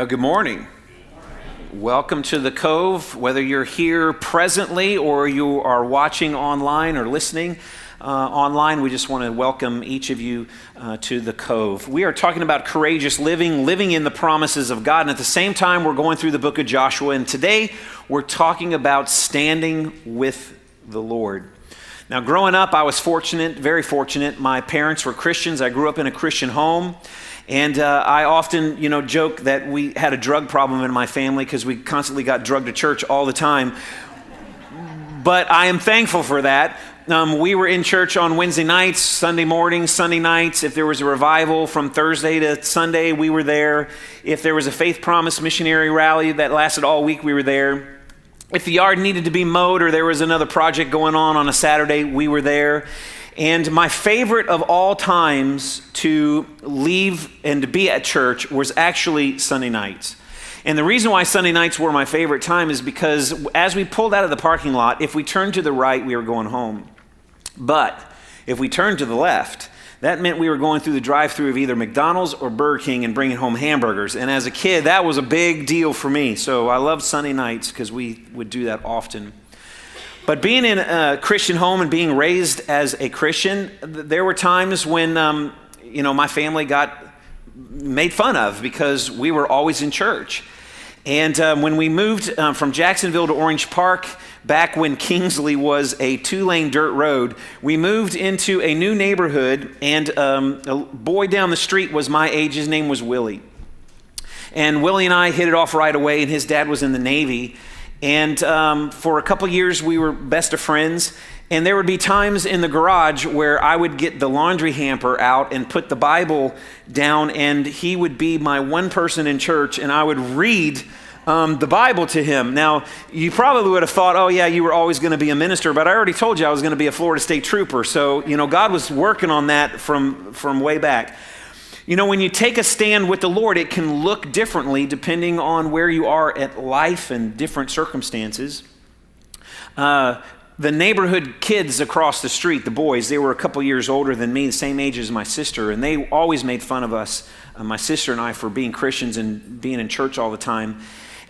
Well, good morning. Welcome to the Cove. Whether you're here presently or you are watching online or listening online, we just want to welcome each of you to the Cove. We are talking about courageous living in the promises of God, and at the same time, we're going through the book of Joshua, and today we're talking about standing with the Lord. Now, growing up, I was fortunate, very fortunate. My parents were Christians. I grew up in a Christian home. And I often, joke that we had a drug problem in my family because we constantly got drugged to church all the time. But I am thankful for that. We were in church on Wednesday nights, Sunday mornings, Sunday nights. If there was a revival from Thursday to Sunday, we were there. If there was a Faith Promise missionary rally that lasted all week, we were there. If the yard needed to be mowed or there was another project going on a Saturday, we were there. And my favorite of all times to leave and to be at church was actually Sunday nights. And the reason why Sunday nights were my favorite time is because as we pulled out of the parking lot, if we turned to the right, we were going home. But if we turned to the left, that meant we were going through the drive-thru of either McDonald's or Burger King and bringing home hamburgers. And as a kid, that was a big deal for me. So I loved Sunday nights because we would do that often. But being in a Christian home and being raised as a Christian, there were times when, my family got made fun of because we were always in church. And when we moved from Jacksonville to Orange Park, back when Kingsley was a 2-lane dirt road, we moved into a new neighborhood, and a boy down the street was my age. His name was Willie. And Willie and I hit it off right away, and his dad was in the Navy. And for a couple years, we were best of friends. And there would be times in the garage where I would get the laundry hamper out and put the Bible down, and he would be my one person in church, and I would read the Bible to him. Now, you probably would have thought, oh yeah, you were always going to be a minister, but I already told you I was going to be a Florida State Trooper. So, God was working on that from way back. When you take a stand with the Lord, it can look differently depending on where you are at life and different circumstances. The neighborhood kids across the street, the boys, they were a couple years older than me, the same age as my sister, and they always made fun of us, my sister and I, for being Christians and being in church all the time.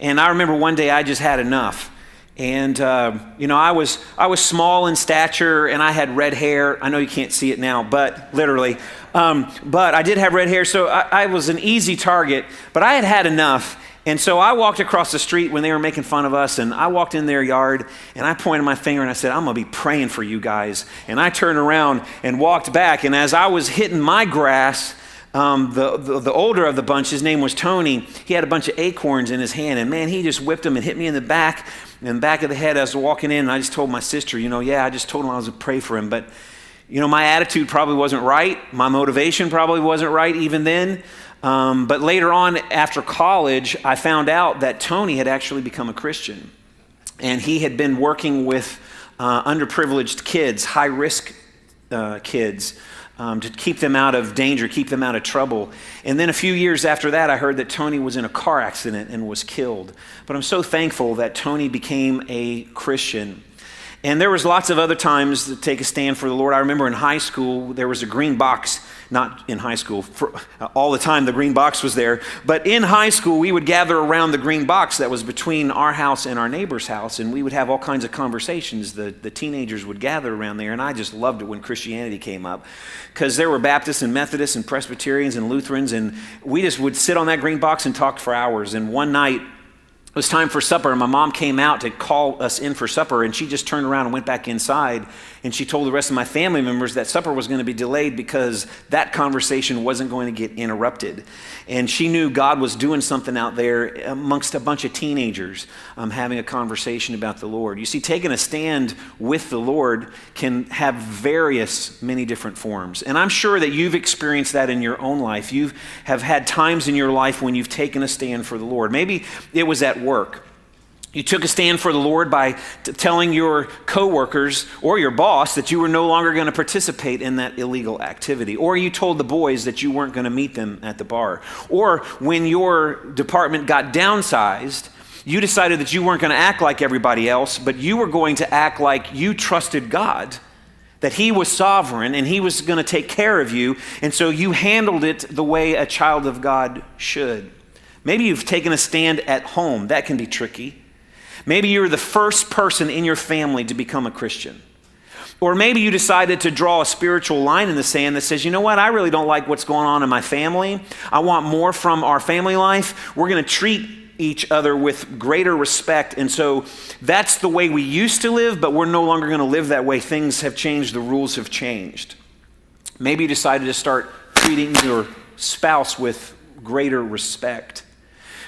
And I remember one day I just had enough. And, I was small in stature and I had red hair. I know you can't see it now, but literally. But I did have red hair, so I was an easy target, but I had enough. And so I walked across the street when they were making fun of us, and I walked in their yard and I pointed my finger and I said, I'm going to be praying for you guys. And I turned around and walked back. And as I was hitting my grass, the older of the bunch, his name was Tony, he had a bunch of acorns in his hand, and man, he just whipped them and hit me in the back of the head as I was walking in. And I just told my sister, I just told him I was going to pray for him. But, my attitude probably wasn't right. My motivation probably wasn't right even then. But later on, after college, I found out that Tony had actually become a Christian. And he had been working with underprivileged kids, high-risk kids, to keep them out of danger, keep them out of trouble. And then a few years after that, I heard that Tony was in a car accident and was killed. But I'm so thankful that Tony became a Christian. And there was lots of other times to take a stand for the Lord. I remember in high school, there was a green box, not in high school, all the time the green box was there. But in high school, we would gather around the green box that was between our house and our neighbor's house, and we would have all kinds of conversations. The teenagers would gather around there, and I just loved it when Christianity came up, because there were Baptists and Methodists and Presbyterians and Lutherans, and we just would sit on that green box and talk for hours. And one night, it was time for supper, and my mom came out to call us in for supper, and she just turned around and went back inside, and she told the rest of my family members that supper was going to be delayed because that conversation wasn't going to get interrupted. And she knew God was doing something out there amongst a bunch of teenagers having a conversation about the Lord. You see, taking a stand with the Lord can have many different forms. And I'm sure that you've experienced that in your own life. You have had times in your life when you've taken a stand for the Lord. Maybe it was at work. You took a stand for the Lord by telling your coworkers or your boss that you were no longer going to participate in that illegal activity. Or you told the boys that you weren't going to meet them at the bar. Or when your department got downsized, you decided that you weren't going to act like everybody else, but you were going to act like you trusted God, that He was sovereign and He was going to take care of you. And so you handled it the way a child of God should. Maybe you've taken a stand at home. That can be tricky. Maybe you're the first person in your family to become a Christian. Or maybe you decided to draw a spiritual line in the sand that says, you know what, I really don't like what's going on in my family. I want more from our family life. We're going to treat each other with greater respect. And so that's the way we used to live, but we're no longer going to live that way. Things have changed. The rules have changed. Maybe you decided to start treating your spouse with greater respect.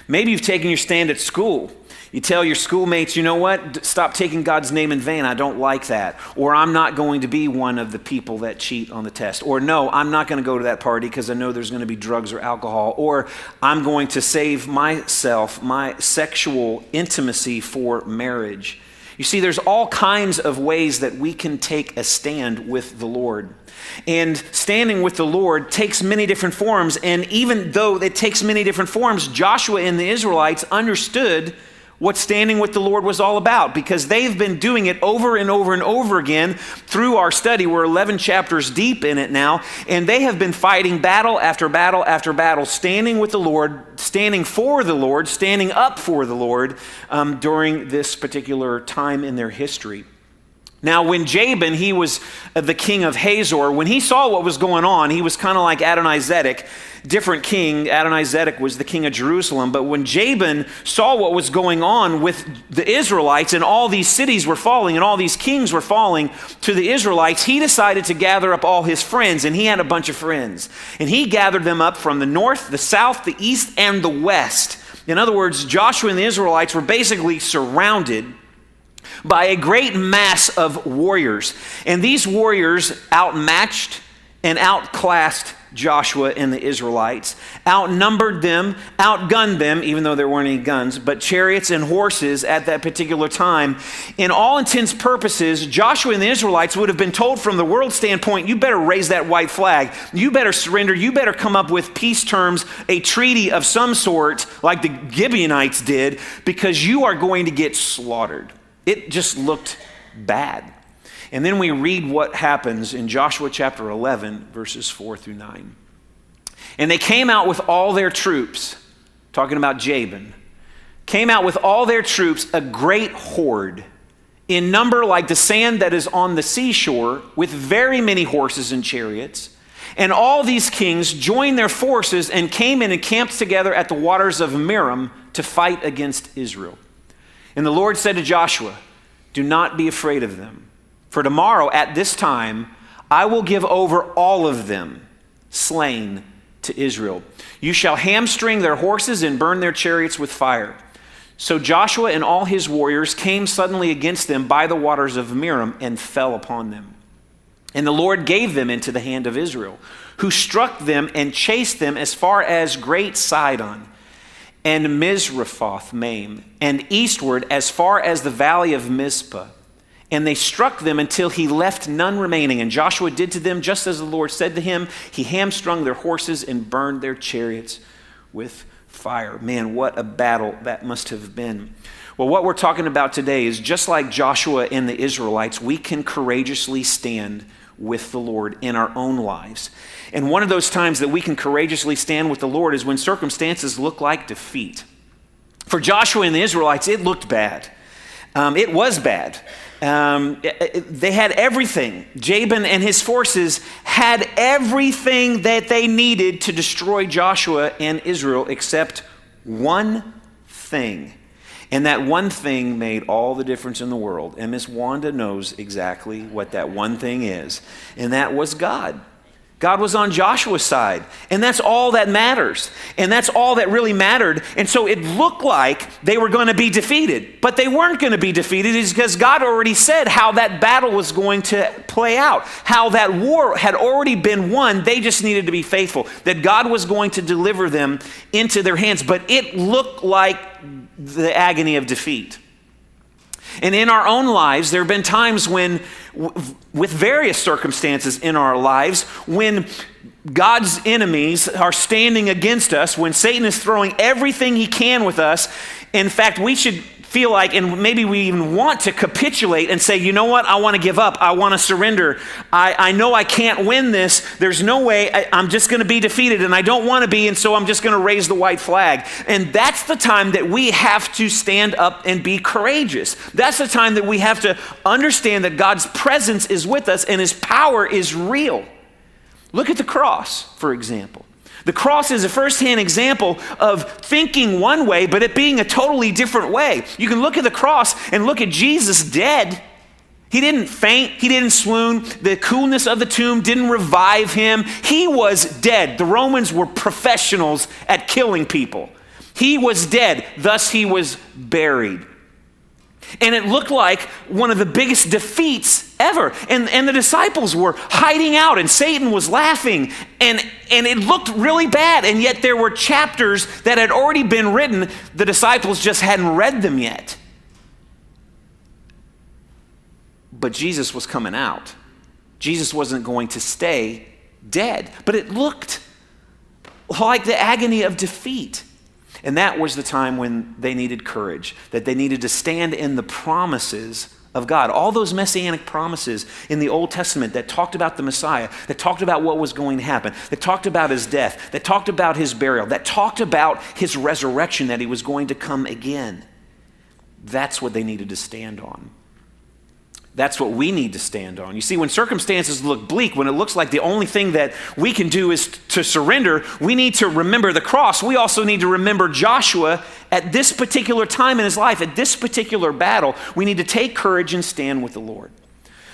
Maybe you've taken your stand at school. You tell your schoolmates, you know what, stop taking God's name in vain. I don't like that. Or I'm not going to be one of the people that cheat on the test. Or no, I'm not going to go to that party because I know there's going to be drugs or alcohol. Or I'm going to save myself, my sexual intimacy for marriage. You see, there's all kinds of ways that we can take a stand with the Lord. And standing with the Lord takes many different forms. And even though it takes many different forms, Joshua and the Israelites understood what standing with the Lord was all about, because they've been doing it over and over and over again through our study. We're 11 chapters deep in it now, and they have been fighting battle after battle after battle, standing with the Lord, standing for the Lord, standing up for the Lord during this particular time in their history. Now, when Jabin, he was the king of Hazor, when he saw what was going on, he was kind of like Adonai-Zedek, different king. Adonai-Zedek was the king of Jerusalem. But when Jabin saw what was going on with the Israelites, and all these cities were falling, and all these kings were falling to the Israelites, he decided to gather up all his friends, and he had a bunch of friends. And he gathered them up from the north, the south, the east, and the west. In other words, Joshua and the Israelites were basically surrounded by a great mass of warriors. And these warriors outmatched and outclassed Joshua and the Israelites, outnumbered them, outgunned them, even though there weren't any guns, but chariots and horses at that particular time. In all intents and purposes, Joshua and the Israelites would have been told from the world standpoint, you better raise that white flag. You better surrender. You better come up with peace terms, a treaty of some sort like the Gibeonites did, because you are going to get slaughtered. It just looked bad. And then we read what happens in Joshua chapter 11, verses 4 through 9. And they came out with all their troops, talking about Jabin, came out with all their troops, a great horde, in number like the sand that is on the seashore, with very many horses and chariots. And all these kings joined their forces and came in and camped together at the waters of Merom to fight against Israel. And the Lord said to Joshua, do not be afraid of them. For tomorrow at this time, I will give over all of them slain to Israel. You shall hamstring their horses and burn their chariots with fire. So Joshua and all his warriors came suddenly against them by the waters of Merom and fell upon them. And the Lord gave them into the hand of Israel, who struck them and chased them as far as Great Sidon and Misrephoth-Maim, and eastward as far as the valley of Mizpah. And they struck them until he left none remaining. And Joshua did to them just as the Lord said to him. He hamstrung their horses and burned their chariots with fire. Man, what a battle that must have been. Well, what we're talking about today is just like Joshua and the Israelites, we can courageously stand with the Lord in our own lives. And one of those times that we can courageously stand with the Lord is when circumstances look like defeat. For Joshua and the Israelites, it looked bad. It was bad. They had everything. Jabin and his forces had everything that they needed to destroy Joshua and Israel except one thing. And that one thing made all the difference in the world. And Miss Wanda knows exactly what that one thing is. And that was God. God was on Joshua's side. And that's all that matters. And that's all that really mattered. And so it looked like they were going to be defeated. But they weren't going to be defeated because God already said how that battle was going to play out. How that war had already been won. They just needed to be faithful. That God was going to deliver them into their hands. But it looked like the agony of defeat. And in our own lives, there have been times when, with various circumstances in our lives, when God's enemies are standing against us, when Satan is throwing everything he can with us. In fact, we should feel like, and maybe we even want to capitulate and say, you know what, I want to give up. I want to surrender. I know I can't win this. There's no way. I'm just going to be defeated, and I don't want to be, and so I'm just going to raise the white flag. And that's the time that we have to stand up and be courageous. That's the time that we have to understand that God's presence is with us and his power is real. Look at the cross, for example. The cross is a firsthand example of thinking one way, but it being a totally different way. You can look at the cross and look at Jesus dead. He didn't faint. He didn't swoon. The coolness of the tomb didn't revive him. He was dead. The Romans were professionals at killing people. He was dead. Thus he was buried. And it looked like one of the biggest defeats ever. And the disciples were hiding out and Satan was laughing. And it looked really bad. And yet there were chapters that had already been written. The disciples just hadn't read them yet. But Jesus was coming out. Jesus wasn't going to stay dead. But it looked like the agony of defeat. And that was the time when they needed courage, that they needed to stand in the promises of God. All those messianic promises in the Old Testament that talked about the Messiah, that talked about what was going to happen, that talked about his death, that talked about his burial, that talked about his resurrection, that he was going to come again. That's what they needed to stand on. That's what we need to stand on. You see, when circumstances look bleak, when it looks like the only thing that we can do is to surrender, we need to remember the cross. We also need to remember Joshua at this particular time in his life, at this particular battle. We need to take courage and stand with the Lord.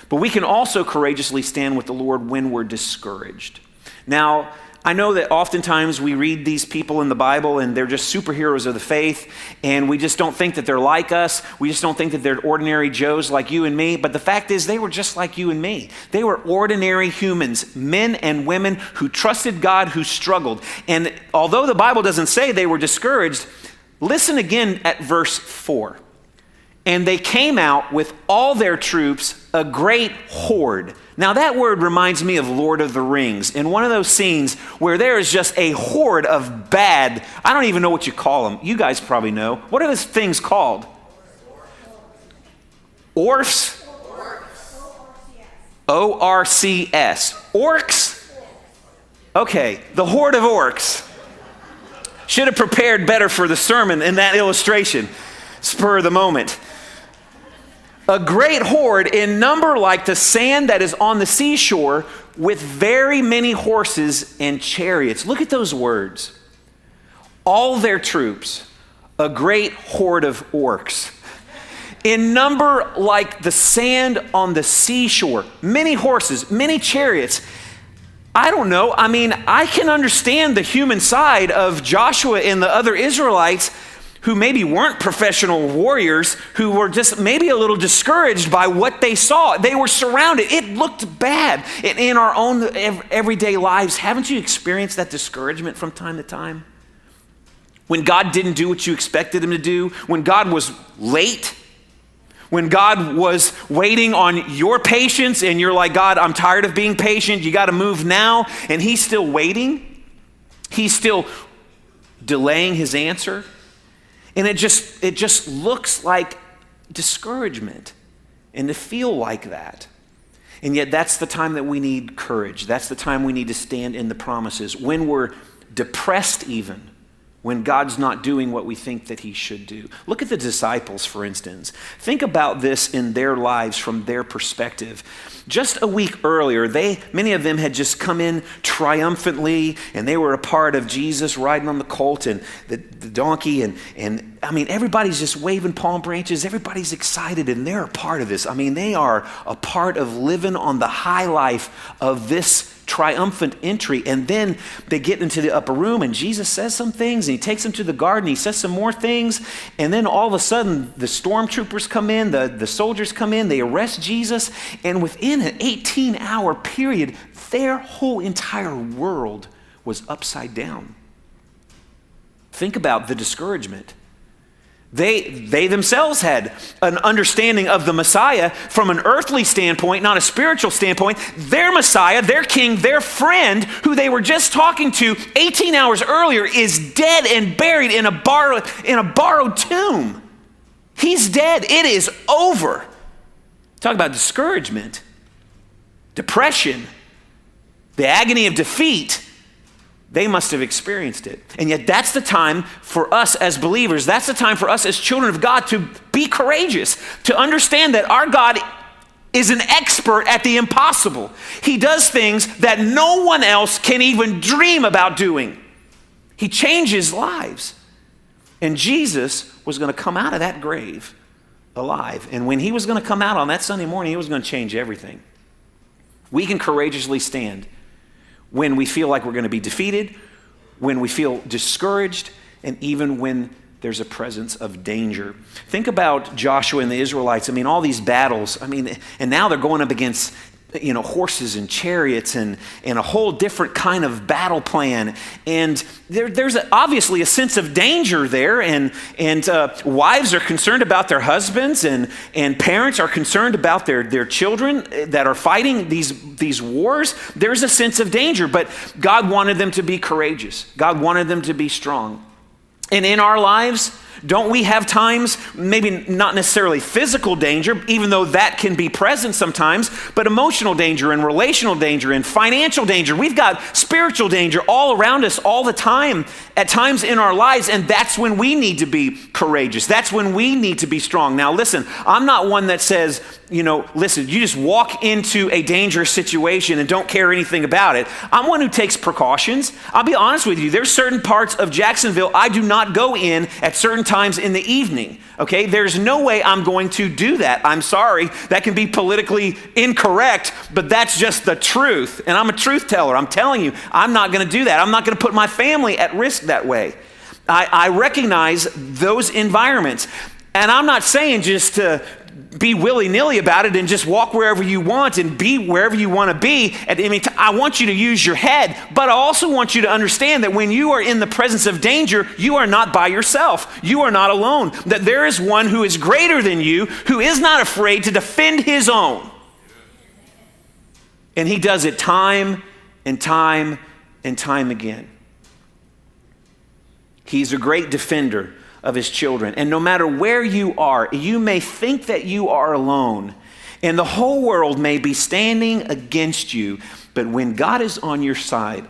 But we can also courageously stand with the Lord when we're discouraged. Now, I know that oftentimes we read these people in the Bible and they're just superheroes of the faith, and we just don't think that they're like us. We just don't think that they're ordinary Joes like you and me. But the fact is, they were just like you and me. They were ordinary humans, men and women who trusted God, who struggled. And although the Bible doesn't say they were discouraged, listen again at verse 4. And they came out with all their troops, a great horde. Now that word reminds me of Lord of the Rings, in one of those scenes where there is just a horde of bad, I don't even know what you call them. You guys probably know. What are those things called? Orcs? O-R-C-S. Orcs? Okay, the horde of orcs. Should have prepared better for the sermon in that illustration. Spur of the moment. A great horde in number like the sand that is on the seashore, with very many horses and chariots. Look at those words. All their troops, a great horde of orcs. In number like the sand on the seashore, many horses, many chariots. I don't know. I mean, I can understand the human side of Joshua and the other Israelites who maybe weren't professional warriors, who were just maybe a little discouraged by what they saw. They were surrounded. It looked bad. In our own everyday lives, haven't you experienced that discouragement from time to time? When God didn't do what you expected him to do, when God was late, when God was waiting on your patience and you're like, God, I'm tired of being patient. You got to move now. And he's still waiting. He's still delaying his answer. And it just looks like discouragement, and to feel like that. And yet that's the time that we need courage. That's the time we need to stand in the promises. When we're depressed even, when God's not doing what we think that he should do. Look at the disciples, for instance. Think about this in their lives from their perspective. Just a week earlier, many of them had just come in triumphantly, and they were a part of Jesus riding on the colt and the donkey, and I mean, everybody's just waving palm branches. Everybody's excited, and they're a part of this. I mean, they are a part of living on the high life of this triumphant entry. And then they get into the upper room, and Jesus says some things, and he takes them to the garden, he says some more things, and then all of a sudden the stormtroopers come in, the soldiers come in, they arrest Jesus, and within an 18-hour period, their whole entire world was upside down. Think about the discouragement. They themselves had an understanding of the Messiah from an earthly standpoint, not a spiritual standpoint. Their Messiah, their king, their friend, who they were just talking to 18 hours earlier, is dead and buried in a borrowed tomb. He's dead. It is over. Talk about discouragement, depression, the agony of defeat. They must have experienced it. And yet that's the time for us as believers, that's the time for us as children of God to be courageous, to understand that our God is an expert at the impossible. He does things that no one else can even dream about doing. He changes lives. And Jesus was going to come out of that grave alive. And when he was going to come out on that Sunday morning, he was going to change everything. We can courageously stand when we feel like we're going to be defeated, when we feel discouraged, and even when there's a presence of danger. Think about Joshua and the Israelites. I mean, all these battles. I mean, and now they're going up against, horses and chariots and a whole different kind of battle plan. And there's obviously a sense of danger there. And wives are concerned about their husbands, and parents are concerned about their children that are fighting these wars. There's a sense of danger, but God wanted them to be courageous. God wanted them to be strong. And in our lives, don't we have times, maybe not necessarily physical danger, even though that can be present sometimes, but emotional danger and relational danger and financial danger. We've got spiritual danger all around us all the time, at times in our lives, and that's when we need to be courageous. That's when we need to be strong. Now listen, I'm not one that says, listen, you just walk into a dangerous situation and don't care anything about it. I'm one who takes precautions. I'll be honest with you, there's certain parts of Jacksonville I do not go in at certain times in the evening, okay? There's no way I'm going to do that. I'm sorry. That can be politically incorrect, but that's just the truth. And I'm a truth teller. I'm telling you, I'm not going to do that. I'm not going to put my family at risk that way. I recognize those environments. And I'm not saying just to be willy-nilly about it and just walk wherever you want and be wherever you want to be. I want you to use your head, but I also want you to understand that when you are in the presence of danger, you are not by yourself. You are not alone. That there is one who is greater than you, who is not afraid to defend his own. And he does it time and time and time again. He's a great defender of his children. And no matter where you are, you may think that you are alone, and the whole world may be standing against you, but when God is on your side,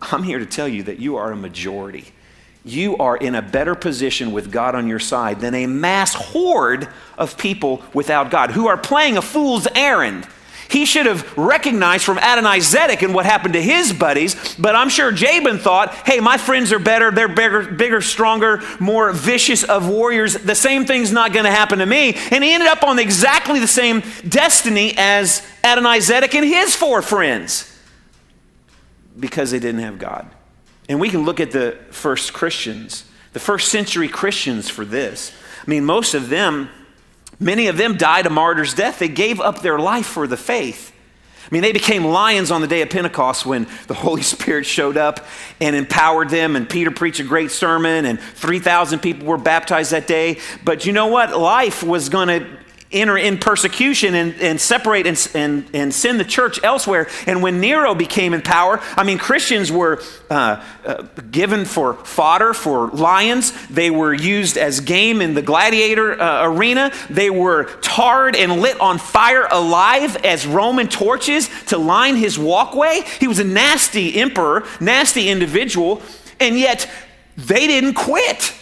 I'm here to tell you that you are a majority. You are in a better position with God on your side than a mass horde of people without God who are playing a fool's errand. He should have recognized from Adonai-Zedek and what happened to his buddies, but I'm sure Jabin thought, hey, my friends are better, they're bigger, stronger, more vicious of warriors. The same thing's not going to happen to me. And he ended up on exactly the same destiny as Adonai-Zedek and his 4 friends because they didn't have God. And we can look at the first Christians, the first century Christians for this. I mean, many of them died a martyr's death. They gave up their life for the faith. I mean, they became lions on the day of Pentecost when the Holy Spirit showed up and empowered them, and Peter preached a great sermon, and 3,000 people were baptized that day. But you know what? Life was going to enter in persecution and separate and send the church elsewhere. And when Nero became in power, I mean, Christians were given for fodder for lions. They were used as game in the gladiator arena. They were tarred and lit on fire alive as Roman torches to line his walkway. He was a nasty emperor, nasty individual, and yet they didn't quit.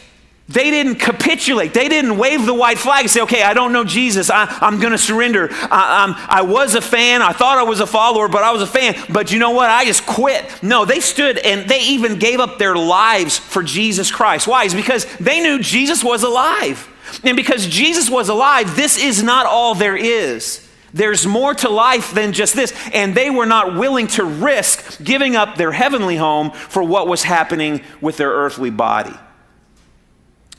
They didn't capitulate. They didn't wave the white flag and say, okay, I don't know Jesus. I'm going to surrender. I was a fan. I thought I was a follower, but I was a fan. But you know what? I just quit. No, they stood and they even gave up their lives for Jesus Christ. Why? It's because they knew Jesus was alive. And because Jesus was alive, this is not all there is. There's more to life than just this. And they were not willing to risk giving up their heavenly home for what was happening with their earthly body.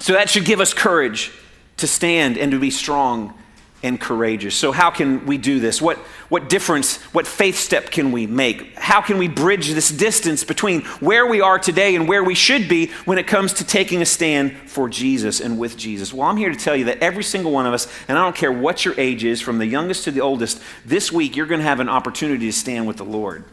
So that should give us courage to stand and to be strong and courageous. So how can we do this? What difference, what faith step can we make? How can we bridge this distance between where we are today and where we should be when it comes to taking a stand for Jesus and with Jesus? Well, I'm here to tell you that every single one of us, and I don't care what your age is, from the youngest to the oldest, this week you're going to have an opportunity to stand with the Lord.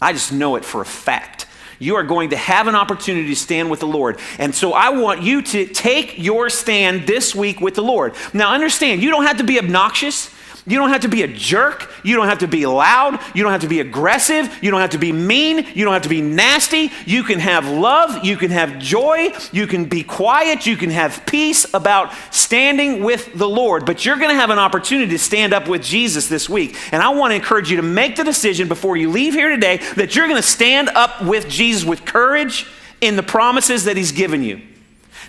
I just know it for a fact. You are going to have an opportunity to stand with the Lord. And so I want you to take your stand this week with the Lord. Now understand, you don't have to be obnoxious. You don't have to be a jerk. You don't have to be loud. You don't have to be aggressive. You don't have to be mean. You don't have to be nasty. You can have love. You can have joy. You can be quiet. You can have peace about standing with the Lord. But you're going to have an opportunity to stand up with Jesus this week. And I want to encourage you to make the decision before you leave here today that you're going to stand up with Jesus with courage in the promises that he's given you.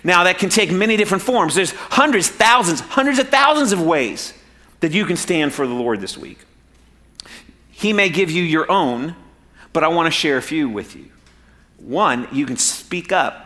Now, that can take many different forms. There's hundreds of thousands of ways that you can stand for the Lord this week. He may give you your own, but I want to share a few with you. One, you can speak up.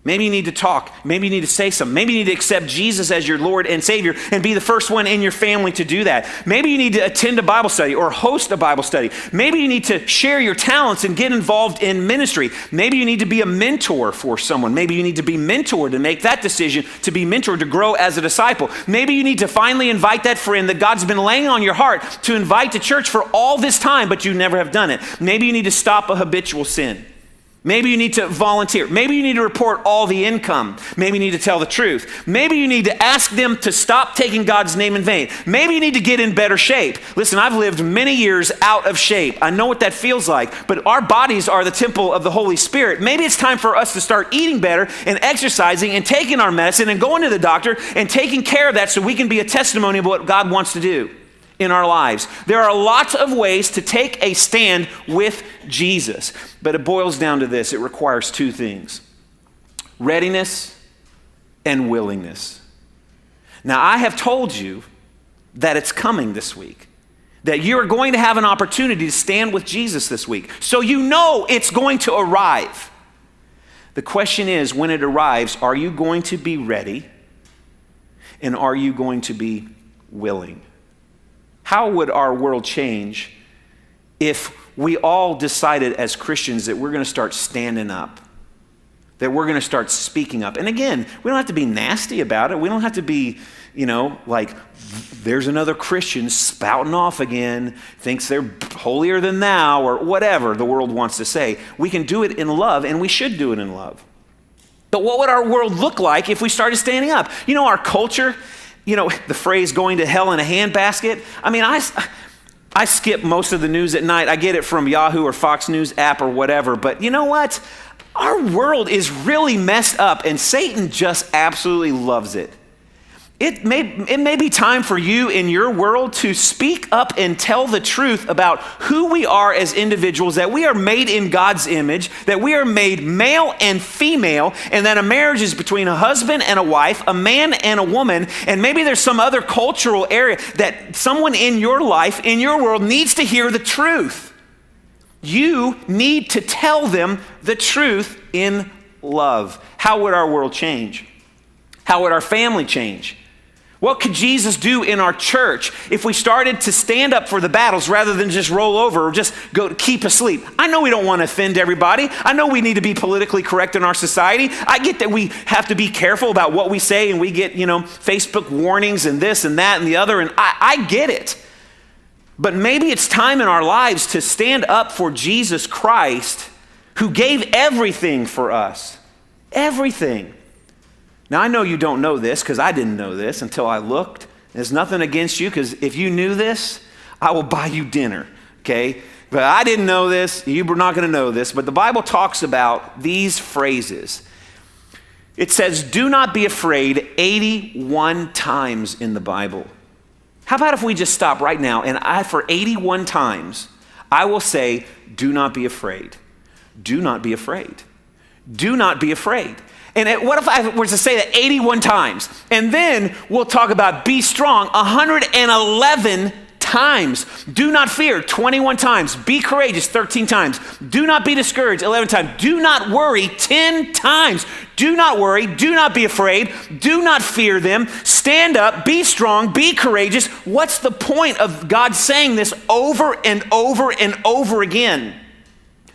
Maybe you need to talk. Maybe you need to say something. Maybe you need to accept Jesus as your Lord and Savior and be the first one in your family to do that. Maybe you need to attend a Bible study or host a Bible study. Maybe you need to share your talents and get involved in ministry. Maybe you need to be a mentor for someone. Maybe you need to be mentored and make that decision to be mentored, to grow as a disciple. Maybe you need to finally invite that friend that God's been laying on your heart to invite to church for all this time, but you never have done it. Maybe you need to stop a habitual sin. Maybe you need to volunteer. Maybe you need to report all the income. Maybe you need to tell the truth. Maybe you need to ask them to stop taking God's name in vain. Maybe you need to get in better shape. Listen, I've lived many years out of shape. I know what that feels like, but our bodies are the temple of the Holy Spirit. Maybe it's time for us to start eating better and exercising and taking our medicine and going to the doctor and taking care of that so we can be a testimony of what God wants to do in our lives. There are lots of ways to take a stand with Jesus, but it boils down to this. It requires two things: readiness and willingness. Now, I have told you that it's coming this week, that you're going to have an opportunity to stand with Jesus this week. So you know it's going to arrive. The question is, when it arrives, are you going to be ready? And are you going to be willing? How would our world change if we all decided as Christians that we're going to start standing up, that we're going to start speaking up? And again, we don't have to be nasty about it. We don't have to be, like there's another Christian spouting off again, thinks they're holier than thou, or whatever the world wants to say. We can do it in love, and we should do it in love. But what would our world look like if we started standing up? Our culture, the phrase going to hell in a handbasket. I mean, I skip most of the news at night. I get it from Yahoo or Fox News app or whatever. But you know what? Our world is really messed up, and Satan just absolutely loves it. It may be time for you in your world to speak up and tell the truth about who we are as individuals, that we are made in God's image, that we are made male and female, and that a marriage is between a husband and a wife, a man and a woman, and maybe there's some other cultural area that someone in your life, in your world, needs to hear the truth. You need to tell them the truth in love. How would our world change? How would our family change? What could Jesus do in our church if we started to stand up for the battles rather than just roll over or just go keep asleep? I know we don't want to offend everybody. I know we need to be politically correct in our society. I get that we have to be careful about what we say, and we get, Facebook warnings and this and that and the other, and I get it. But maybe it's time in our lives to stand up for Jesus Christ, who gave everything for us. Everything. Now, I know you don't know this because I didn't know this until I looked. There's nothing against you, because if you knew this, I will buy you dinner, okay? But I didn't know this. You were not going to know this. But the Bible talks about these phrases. It says, do not be afraid 81 times in the Bible. How about if we just stop right now, and for 81 times, I will say, do not be afraid. Do not be afraid. Do not be afraid. And what if I were to say that 81 times? And then we'll talk about be strong 111 times. Do not fear 21 times. Be courageous 13 times. Do not be discouraged 11 times. Do not worry 10 times. Do not worry. Do not be afraid. Do not fear them. Stand up. Be strong. Be courageous. What's the point of God saying this over and over and over again?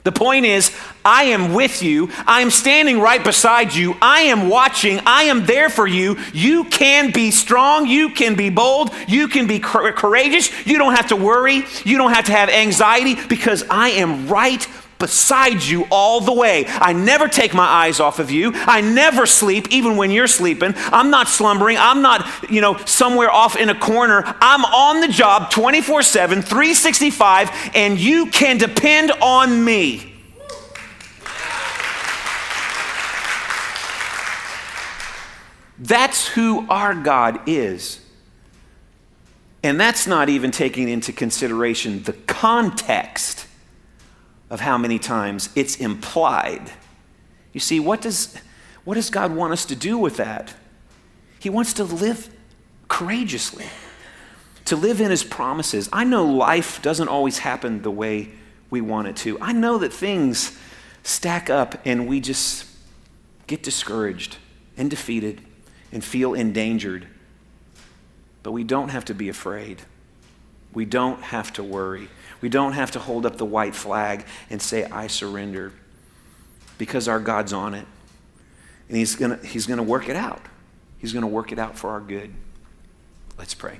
The point is, I am with you. I am standing right beside you. I am watching. I am there for you. You can be strong. You can be bold. You can be courageous. You don't have to worry. You don't have to have anxiety, because I am right beside you all the way. I never take my eyes off of you. I never sleep, even when you're sleeping. I'm not slumbering. I'm not, somewhere off in a corner. I'm on the job 24/7, 365, and you can depend on me. That's who our God is. And that's not even taking into consideration the context of how many times it's implied. You see, what does God want us to do with that? He wants to live courageously, to live in his promises. I know life doesn't always happen the way we want it to. I know that things stack up and we just get discouraged and defeated and feel endangered. But we don't have to be afraid. We don't have to worry. We don't have to hold up the white flag and say, I surrender, because our God's on it. And he's gonna work it out. He's gonna work it out for our good. Let's pray.